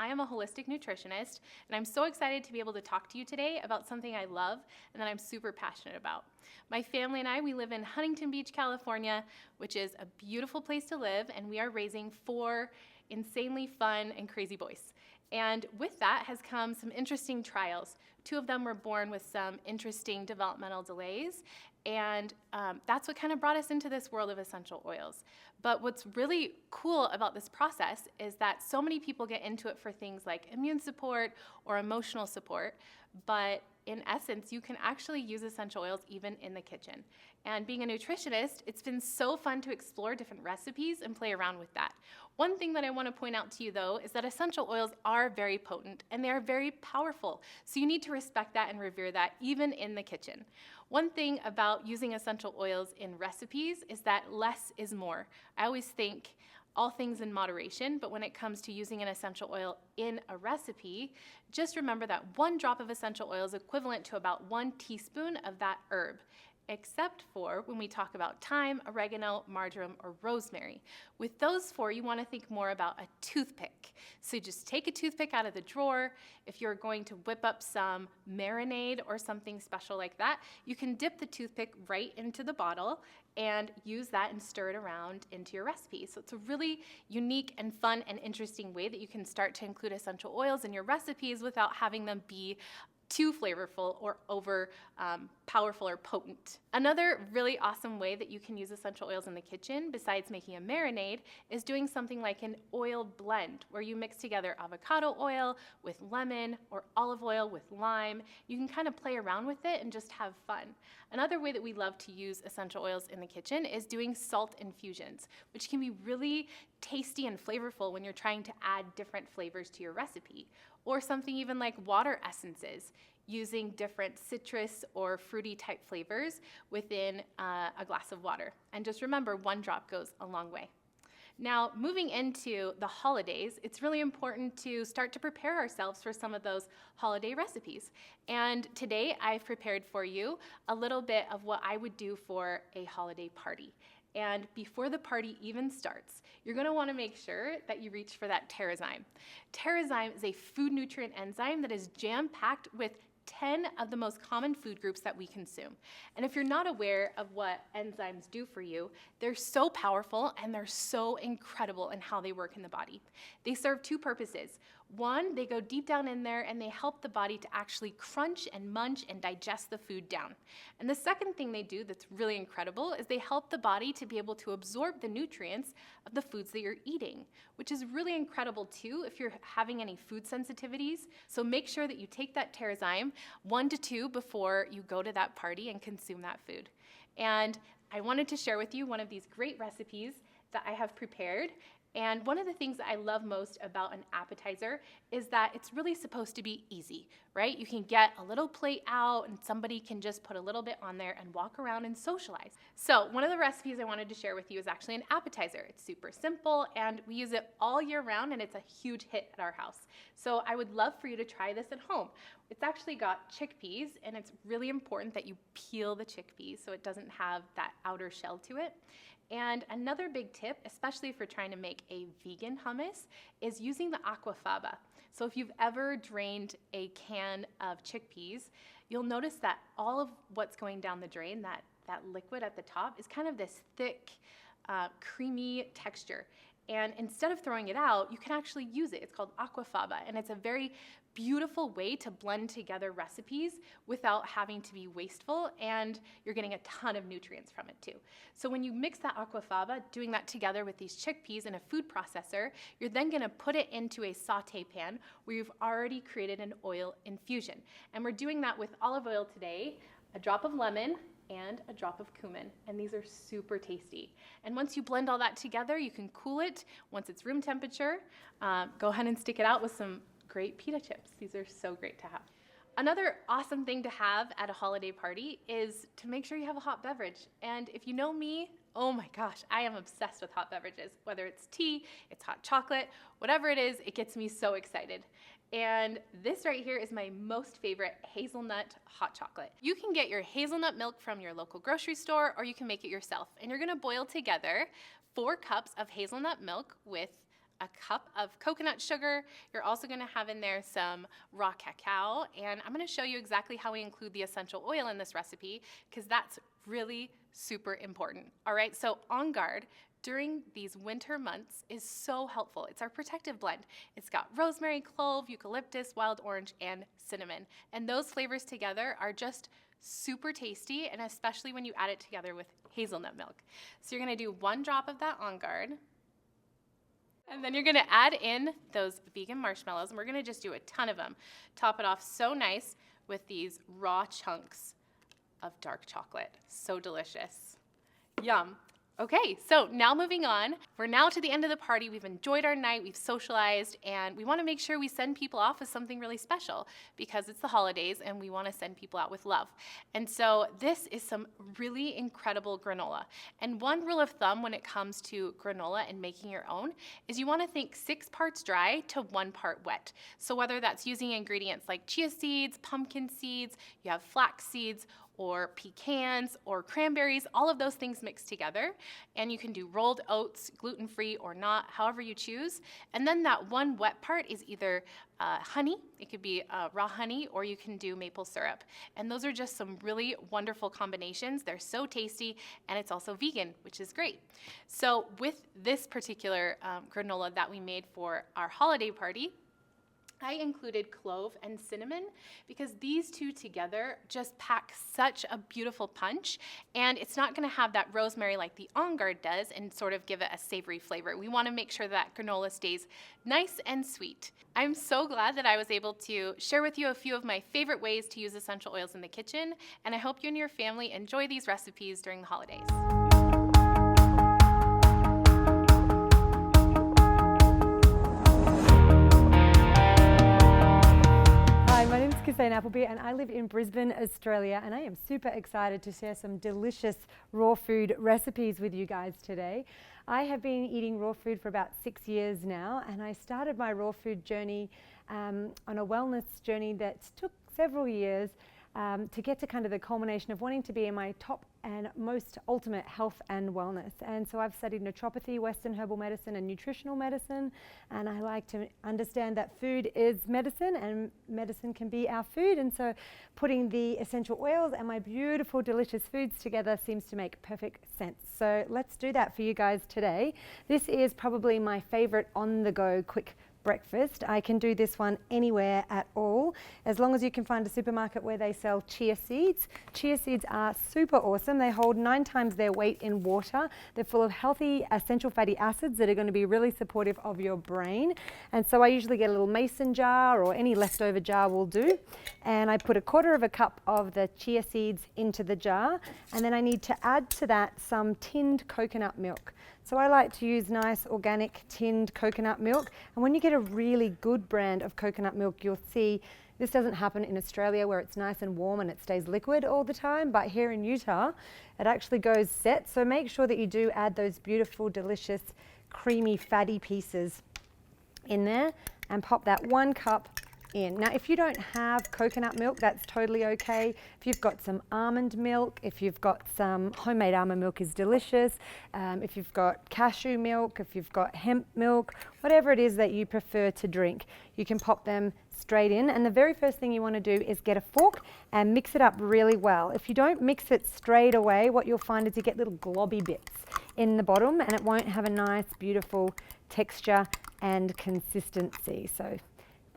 I am a holistic nutritionist, and I'm so excited to be able to talk to you today about something I love and that I'm super passionate about. My family and I, we live in Huntington Beach, California, which is a beautiful place to live, and we are raising 4 insanely fun and crazy boys. And with that has come some interesting trials. 2 of them were born with some interesting developmental delays, and that's what kind of brought us into this world of essential oils. But what's really cool about this process is that so many people get into it for things like immune support or emotional support, but in essence, you can actually use essential oils even in the kitchen. And being a nutritionist, it's been so fun to explore different recipes and play around with that. One thing that I want to point out to you though is that essential oils are very potent and they are very powerful. So you need to respect that and revere that even in the kitchen. One thing about using essential oils in recipes is that less is more. I always think all things in moderation, but when it comes to using an essential oil in a recipe, just remember that 1 drop of essential oil is equivalent to about 1 teaspoon of that herb, except for when we talk about thyme, oregano, marjoram, or rosemary. With those 4, you want to think more about a toothpick. So just take a toothpick out of the drawer. If you're going to whip up some marinade or something special like that, you can dip the toothpick right into the bottle and use that and stir it around into your recipe. So it's a really unique and fun and interesting way that you can start to include essential oils in your recipes without having them be too flavorful or over powerful or potent. Another really awesome way that you can use essential oils in the kitchen, besides making a marinade, is doing something like an oil blend, where you mix together avocado oil with lemon or olive oil with lime. You can kind of play around with it and just have fun. Another way that we love to use essential oils in the kitchen is doing salt infusions, which can be really tasty and flavorful when you're trying to add different flavors to your recipe. Or something even like water essences, using different citrus or fruity type flavors within a glass of water. And just remember, 1 drop goes a long way. Now, moving into the holidays, it's really important to start to prepare ourselves for some of those holiday recipes. And today I've prepared for you a little bit of what I would do for a holiday party. And before the party even starts, you're going to want to make sure that you reach for that Terrazyme. Terrazyme is a food nutrient enzyme that is jam-packed with 10 of the most common food groups that we consume. And if you're not aware of what enzymes do for you, they're so powerful and they're so incredible in how they work in the body. They serve 2 purposes. 1, they go deep down in there and they help the body to actually crunch and munch and digest the food down. And the second thing they do that's really incredible is they help the body to be able to absorb the nutrients of the foods that you're eating, which is really incredible too if you're having any food sensitivities. So make sure that you take that Terrazyme 1 to 2 before you go to that party and consume that food. And I wanted to share with you one of these great recipes that I have prepared. And one of the things that I love most about an appetizer is that it's really supposed to be easy, right? You can get a little plate out and somebody can just put a little bit on there and walk around and socialize. So one of the recipes I wanted to share with you is actually an appetizer. It's super simple and we use it all year round and it's a huge hit at our house. So I would love for you to try this at home. It's actually got chickpeas and it's really important that you peel the chickpeas so it doesn't have that outer shell to it. And another big tip, especially if you're trying to make a vegan hummus, is using the aquafaba. So if you've ever drained a can of chickpeas, you'll notice that all of what's going down the drain, that liquid at the top, is kind of this thick, creamy texture. And instead of throwing it out, you can actually use it. It's called aquafaba, and it's a very beautiful way to blend together recipes without having to be wasteful, and you're getting a ton of nutrients from it too. So when you mix that aquafaba, doing that together with these chickpeas in a food processor, you're then going to put it into a saute pan where you've already created an oil infusion. And we're doing that with olive oil today, a drop of lemon, and a drop of cumin, and these are super tasty. And once you blend all that together, you can cool it. Once it's room temperature, go ahead and stick it out with some great pita chips. These are so great to have. Another awesome thing to have at a holiday party is to make sure you have a hot beverage. And if you know me, oh my gosh, I am obsessed with hot beverages. Whether it's tea, it's hot chocolate, whatever it is, it gets me so excited. And this right here is my most favorite hazelnut hot chocolate. You can get your hazelnut milk from your local grocery store, or you can make it yourself. And you're gonna boil together 4 cups of hazelnut milk with a cup of coconut sugar. You're also going to have in there some raw cacao, and I'm going to show you exactly how we include the essential oil in this recipe because that's really super important. All right, so On Guard during these winter months is so helpful. It's our protective blend. It's got rosemary, clove, eucalyptus, wild orange, and cinnamon. And those flavors together are just super tasty, and especially when you add it together with hazelnut milk. So you're gonna do 1 drop of that On Guard, and then you're gonna add in those vegan marshmallows, and we're gonna just do a ton of them. Top it off so nice with these raw chunks of dark chocolate. So delicious. Yum. Okay, so now moving on. We're now to the end of the party. We've enjoyed our night, we've socialized, and we want to make sure we send people off with something really special because it's the holidays and we want to send people out with love. And so this is some really incredible granola. And one rule of thumb when it comes to granola and making your own is you want to think 6 parts dry to 1 part wet. So whether that's using ingredients like chia seeds, pumpkin seeds, you have flax seeds, or pecans, or cranberries, all of those things mixed together. And you can do rolled oats, gluten-free or not, however you choose. And then that 1 wet part is either honey, it could be raw honey, or you can do maple syrup. And those are just some really wonderful combinations. They're so tasty, and it's also vegan, which is great. So with this particular granola that we made for our holiday party, I included clove and cinnamon because these two together just pack such a beautiful punch, and it's not going to have that rosemary like the On Guard does and sort of give it a savory flavor. We want to make sure that granola stays nice and sweet. I'm so glad that I was able to share with you a few of my favorite ways to use essential oils in the kitchen, and I hope you and your family enjoy these recipes during the holidays. Christine Appleby, and I live in Brisbane, Australia, and I am super excited to share some delicious raw food recipes with you guys today. I have been eating raw food for about 6 years now, and I started my raw food journey on a wellness journey that took several years to get to kind of the culmination of wanting to be in my top and most ultimate health and wellness. And so I've studied naturopathy, Western herbal medicine, and nutritional medicine, and I like to understand that food is medicine and medicine can be our food, and so putting the essential oils and my beautiful delicious foods together seems to make perfect sense. So let's do that for you guys today. This is probably my favorite on-the-go quick breakfast. I can do this one anywhere at all, as long as you can find a supermarket where they sell chia seeds. Chia seeds are super awesome. They hold 9 times their weight in water. They're full of healthy essential fatty acids that are going to be really supportive of your brain. And so I usually get a little mason jar, or any leftover jar will do. And I put 1/4 cup of the chia seeds into the jar. And then I need to add to that some tinned coconut milk. So I like to use nice organic tinned coconut milk. And when you get a really good brand of coconut milk, you'll see this doesn't happen in Australia where it's nice and warm and it stays liquid all the time, but here in Utah, it actually goes set. So make sure that you do add those beautiful, delicious, creamy, fatty pieces in there and pop that 1 cup in. Now, if you don't have coconut milk, that's totally okay. If you've got some almond milk, if you've got some homemade almond milk is delicious. If you've got cashew milk, if you've got hemp milk, whatever it is that you prefer to drink, you can pop them straight in. And the very first thing you want to do is get a fork and mix it up really well. If you don't mix it straight away, what you'll find is you get little globby bits in the bottom, and it won't have a nice, beautiful texture and consistency. So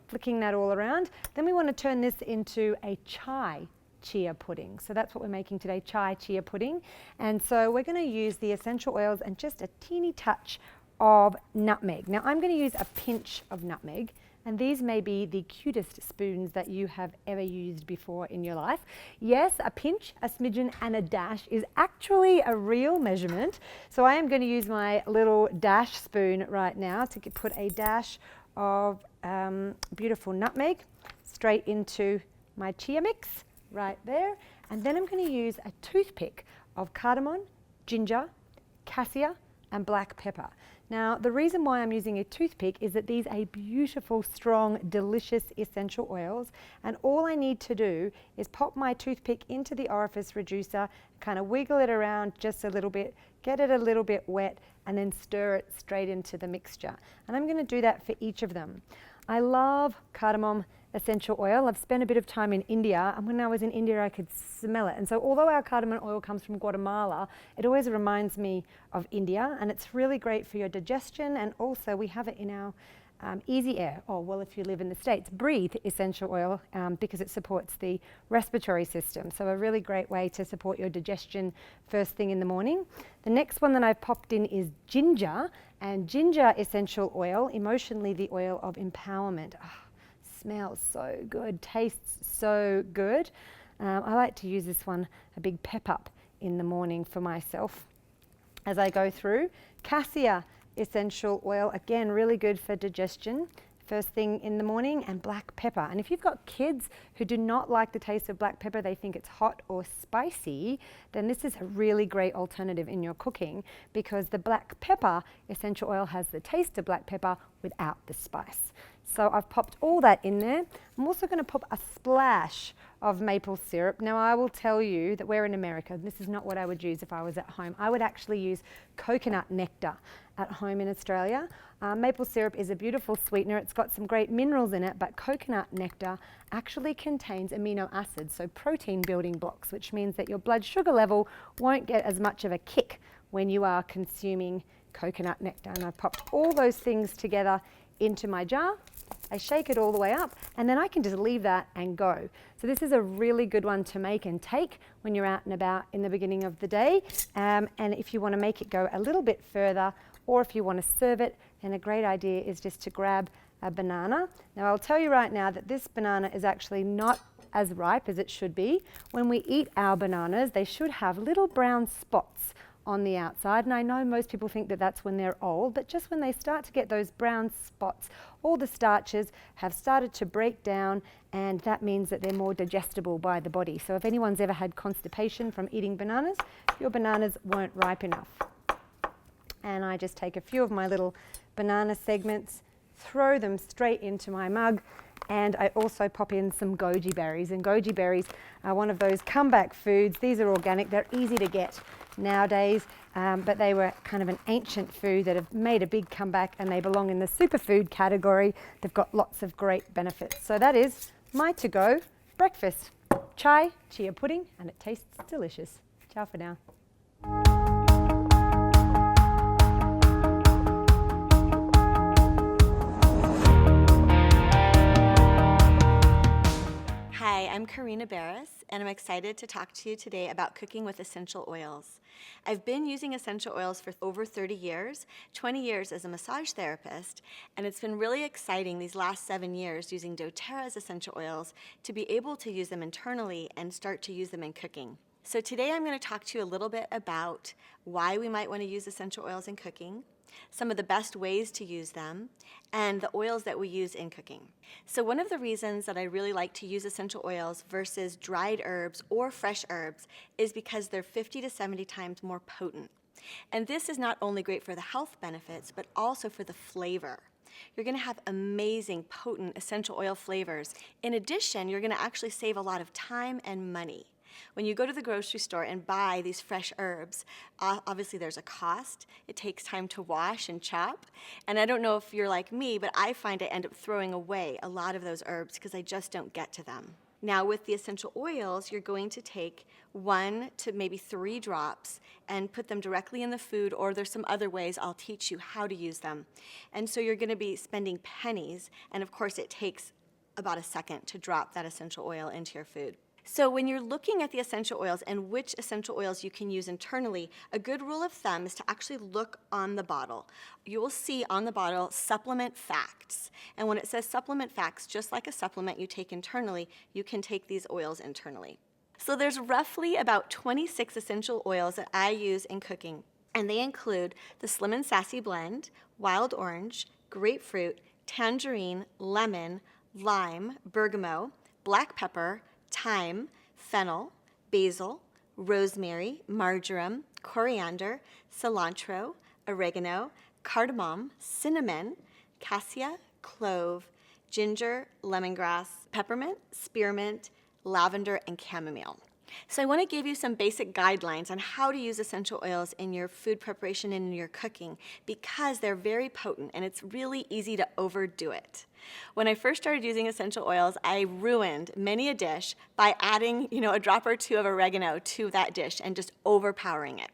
flicking that all around. Then we want to turn this into a chai chia pudding. So that's what we're making today, chai chia pudding. And so we're going to use the essential oils and just a teeny touch of nutmeg. Now I'm going to use a pinch of nutmeg, and these may be the cutest spoons that you have ever used before in your life. Yes, a pinch, a smidgen, and a dash is actually a real measurement. So I am going to use my little dash spoon right now to put a dash of beautiful nutmeg straight into my chia mix right there. And then I'm going to use a toothpick of cardamom, ginger, cassia, and black pepper. Now, the reason why I'm using a toothpick is that these are beautiful, strong, delicious essential oils, and all I need to do is pop my toothpick into the orifice reducer, kind of wiggle it around just a little bit, get it a little bit wet, and then stir it straight into the mixture. And I'm going to do that for each of them. I love cardamom essential oil. I've spent a bit of time in India, and when I was in India I could smell it. And so although our cardamom oil comes from Guatemala, it always reminds me of India, and it's really great for your digestion, and also we have it in our Easy Air, or well, if you live in the States, Breathe essential oil, because it supports the respiratory system. So a really great way to support your digestion first thing in the morning. The next one that I've popped in is ginger, and ginger essential oil, emotionally the oil of empowerment. Smells so good, tastes so good. I like to use this one, a big pep up in the morning for myself as I go through. Cassia essential oil, again, really good for digestion first thing in the morning, and black pepper. And if you've got kids who do not like the taste of black pepper, they think it's hot or spicy, then this is a really great alternative in your cooking, because the black pepper essential oil has the taste of black pepper without the spice. So I've popped all that in there. I'm also going to pop a splash of maple syrup. Now I will tell you that we're in America. This is not what I would use if I was at home. I would actually use coconut nectar at home in Australia. Maple syrup is a beautiful sweetener. It's got some great minerals in it, but coconut nectar actually contains amino acids, so protein building blocks, which means that your blood sugar level won't get as much of a kick when you are consuming coconut nectar. And I've popped all those things together into my jar. I shake it all the way up, and then I can just leave that and go. So this is a really good one to make and take when you're out and about in the beginning of the day. And if you want to make it go a little bit further, or if you want to serve it, then a great idea is just to grab a banana. Now I'll tell you right now that this banana is actually not as ripe as it should be. When we eat our bananas, they should have little brown spots on the outside, and I know most people think that that's when they're old, but just when they start to get those brown spots, all the starches have started to break down, and that means that they're more digestible by the body. So if anyone's ever had constipation from eating bananas, your bananas weren't ripe enough. And I just take a few of my little banana segments, throw them straight into my mug, and I also pop in some goji berries. And goji berries are one of those comeback foods. These are organic, they're easy to get nowadays, but they were kind of an ancient food that have made a big comeback, and they belong in the superfood category. They've got lots of great benefits. So that is my to-go breakfast. Chai, chia pudding, and it tastes delicious. Ciao for now. Hi, I'm Karina Barris, and I'm excited to talk to you today about cooking with essential oils. I've been using essential oils for over 30 years, 20 years as a massage therapist, and it's been really exciting these last 7 years using doTERRA's essential oils to be able to use them internally and start to use them in cooking. So today I'm going to talk to you a little bit about why we might want to use essential oils in cooking, some of the best ways to use them, and the oils that we use in cooking. So one of the reasons that I really like to use essential oils versus dried herbs or fresh herbs is because they're 50 to 70 times more potent. And this is not only great for the health benefits, but also for the flavor. You're going to have amazing, potent essential oil flavors. In addition, you're going to actually save a lot of time and money. When you go to the grocery store and buy these fresh herbs, obviously there's a cost. It takes time to wash and chop. And I don't know if you're like me, but I find I end up throwing away a lot of those herbs because I just don't get to them. Now with the essential oils, you're going to take 1 to maybe 3 drops and put them directly in the food, or there's some other ways I'll teach you how to use them. And so you're going to be spending pennies, and of course it takes about a second to drop that essential oil into your food. So when you're looking at the essential oils and which essential oils you can use internally, a good rule of thumb is to actually look on the bottle. You will see on the bottle supplement facts. And when it says supplement facts, just like a supplement you take internally, you can take these oils internally. So there's roughly about 26 essential oils that I use in cooking. And they include the Slim and Sassy Blend, wild orange, grapefruit, tangerine, lemon, lime, bergamot, black pepper, thyme, fennel, basil, rosemary, marjoram, coriander, cilantro, oregano, cardamom, cinnamon, cassia, clove, ginger, lemongrass, peppermint, spearmint, lavender, and chamomile. So I want to give you some basic guidelines on how to use essential oils in your food preparation and in your cooking because they're very potent and it's really easy to overdo it. When I first started using essential oils, I ruined many a dish by adding, a drop or two of oregano to that dish and just overpowering it.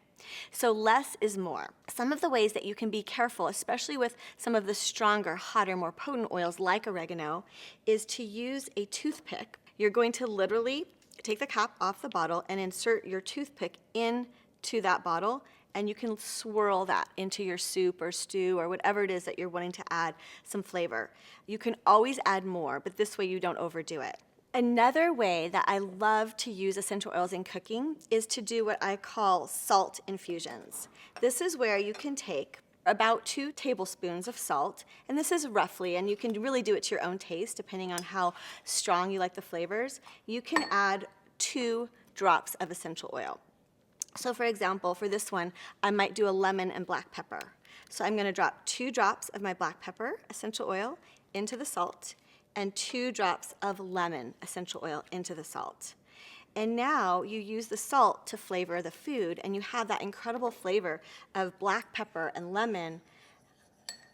So less is more. Some of the ways that you can be careful, especially with some of the stronger, hotter, more potent oils like oregano, is to use a toothpick. You're going to literally take the cap off the bottle and insert your toothpick into that bottle, and you can swirl that into your soup or stew or whatever it is that you're wanting to add some flavor. You can always add more, but this way you don't overdo it. Another way that I love to use essential oils in cooking is to do what I call salt infusions. This is where you can take about 2 tablespoons of salt, and this is roughly, and you can really do it to your own taste depending on how strong you like the flavors. You can add 2 drops of essential oil. So for example, for this one, I might do a lemon and black pepper. So I'm going to drop 2 drops of my black pepper essential oil into the salt and 2 drops of lemon essential oil into the salt. And now you use the salt to flavor the food, and you have that incredible flavor of black pepper and lemon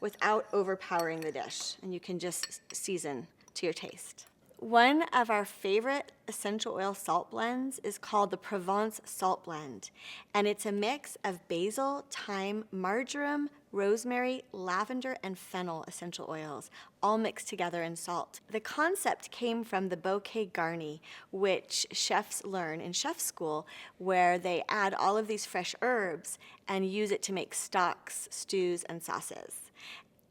without overpowering the dish, and you can just season to your taste. One of our favorite essential oil salt blends is called the Provence Salt Blend, and it's a mix of basil, thyme, marjoram, rosemary, lavender, and fennel essential oils, all mixed together in salt. The concept came from the bouquet garni, which chefs learn in chef school, where they add all of these fresh herbs and use it to make stocks, stews, and sauces.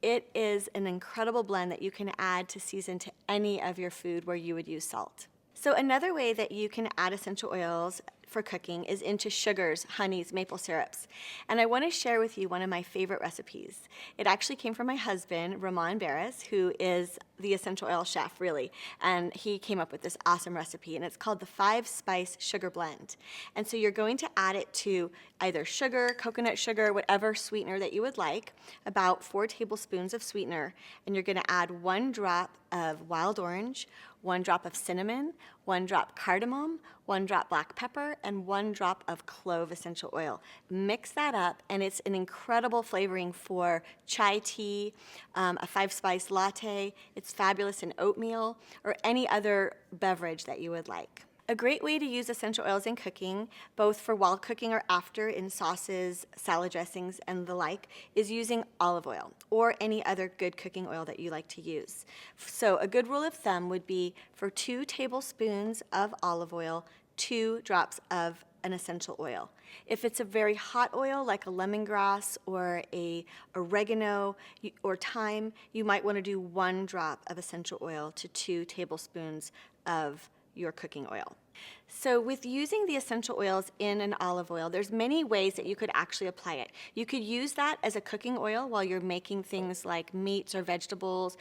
It is an incredible blend that you can add to season to any of your food where you would use salt. So another way that you can add essential oils for cooking is into sugars, honeys, maple syrups. And I want to share with you one of my favorite recipes. It actually came from my husband, Ramon Barris, who is the essential oil chef, really. And he came up with this awesome recipe, and it's called the 5-spice sugar blend. And so you're going to add it to either sugar, coconut sugar, whatever sweetener that you would like, about 4 tablespoons of sweetener, and you're going to add 1 drop of wild orange, 1 drop of cinnamon, 1 drop cardamom, 1 drop black pepper, and 1 drop of clove essential oil. Mix that up, and it's an incredible flavoring for chai tea, a 5-spice latte. It's fabulous in oatmeal or any other beverage that you would like. A great way to use essential oils in cooking, both for while cooking or after in sauces, salad dressings, and the like, is using olive oil or any other good cooking oil that you like to use. So a good rule of thumb would be for 2 tablespoons of olive oil, 2 drops of an essential oil. If it's a very hot oil like a lemongrass or a oregano or thyme, you might want to do 1 drop of essential oil to 2 tablespoons of your cooking oil. So with using the essential oils in an olive oil, there's many ways that you could actually apply it. You could use that as a cooking oil while you're making things like meats or vegetables,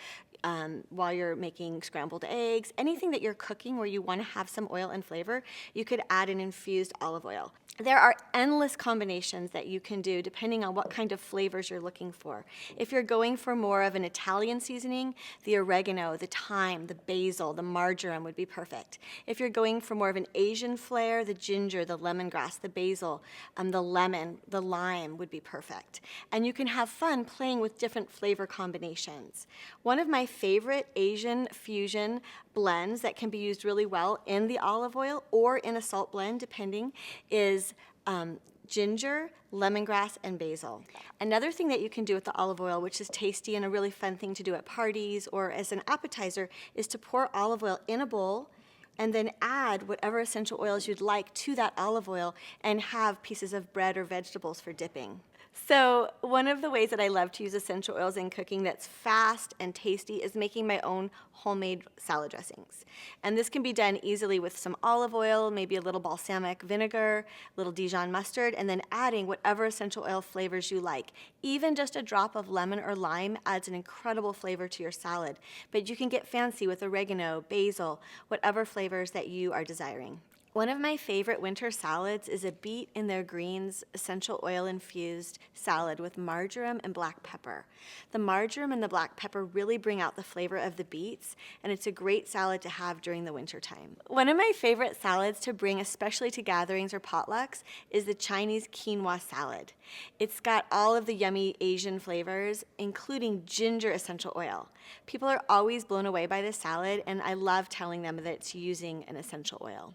while you're making scrambled eggs, anything that you're cooking where you want to have some oil and flavor, you could add an infused olive oil. There are endless combinations that you can do depending on what kind of flavors you're looking for. If you're going for more of an Italian seasoning, the oregano, the thyme, the basil, the marjoram would be perfect. If you're going for more of an Asian flair, the ginger, the lemongrass, the basil, the lemon, the lime would be perfect. And you can have fun playing with different flavor combinations. One of my favorite Asian fusion blends that can be used really well in the olive oil or in a salt blend, depending, is ginger, lemongrass, and basil. Another thing that you can do with the olive oil, which is tasty and a really fun thing to do at parties or as an appetizer, is to pour olive oil in a bowl and then add whatever essential oils you'd like to that olive oil and have pieces of bread or vegetables for dipping. So one of the ways that I love to use essential oils in cooking that's fast and tasty is making my own homemade salad dressings. And this can be done easily with some olive oil, maybe a little balsamic vinegar, a little Dijon mustard, and then adding whatever essential oil flavors you like. Even just a drop of lemon or lime adds an incredible flavor to your salad. But you can get fancy with oregano, basil, whatever flavors that you are desiring. One of my favorite winter salads is a beet in their greens essential oil infused salad with marjoram and black pepper. The marjoram and the black pepper really bring out the flavor of the beets, and it's a great salad to have during the winter time. One of my favorite salads to bring, especially to gatherings or potlucks, is the Chinese quinoa salad. It's got all of the yummy Asian flavors, including ginger essential oil. People are always blown away by this salad, and I love telling them that it's using an essential oil.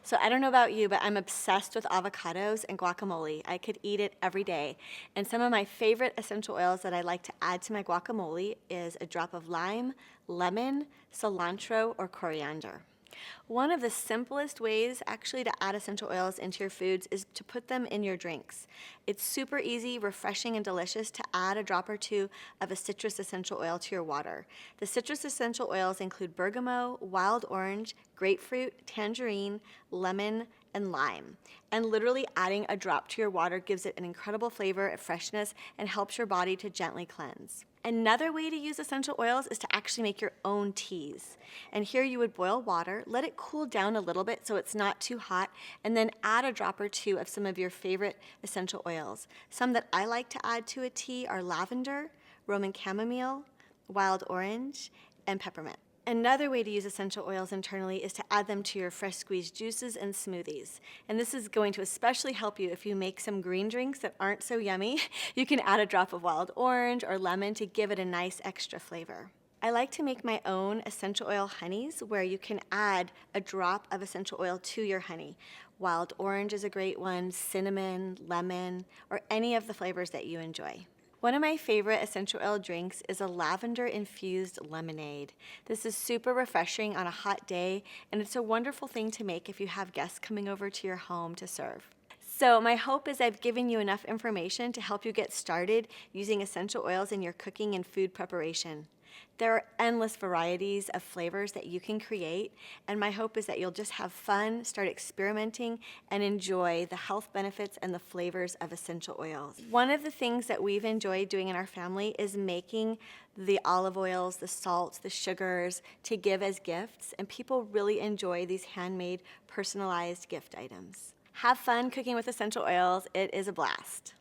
So I don't know about you, but I'm obsessed with avocados and guacamole. I could eat it every day. And some of my favorite essential oils that I like to add to my guacamole is a drop of lime, lemon, cilantro, or coriander. One of the simplest ways actually to add essential oils into your foods is to put them in your drinks. It's super easy, refreshing, and delicious to add a drop or two of a citrus essential oil to your water. The citrus essential oils include bergamot, wild orange, grapefruit, tangerine, lemon, and lime. And literally adding a drop to your water gives it an incredible flavor and freshness and helps your body to gently cleanse. Another way to use essential oils is to actually make your own teas. And here you would boil water, let it cool down a little bit so it's not too hot, and then add a drop or two of some of your favorite essential oils. Some that I like to add to a tea are lavender, Roman chamomile, wild orange, and peppermint. Another way to use essential oils internally is to add them to your fresh squeezed juices and smoothies. And this is going to especially help you if you make some green drinks that aren't so yummy. You can add a drop of wild orange or lemon to give it a nice extra flavor. I like to make my own essential oil honeys where you can add a drop of essential oil to your honey. Wild orange is a great one, cinnamon, lemon, or any of the flavors that you enjoy. One of my favorite essential oil drinks is a lavender-infused lemonade. This is super refreshing on a hot day, and it's a wonderful thing to make if you have guests coming over to your home to serve. So my hope is I've given you enough information to help you get started using essential oils in your cooking and food preparation. There are endless varieties of flavors that you can create, and my hope is that you'll just have fun, start experimenting, and enjoy the health benefits and the flavors of essential oils. One of the things that we've enjoyed doing in our family is making the olive oils, the salts, the sugars to give as gifts, and people really enjoy these handmade, personalized gift items. Have fun cooking with essential oils. It is a blast.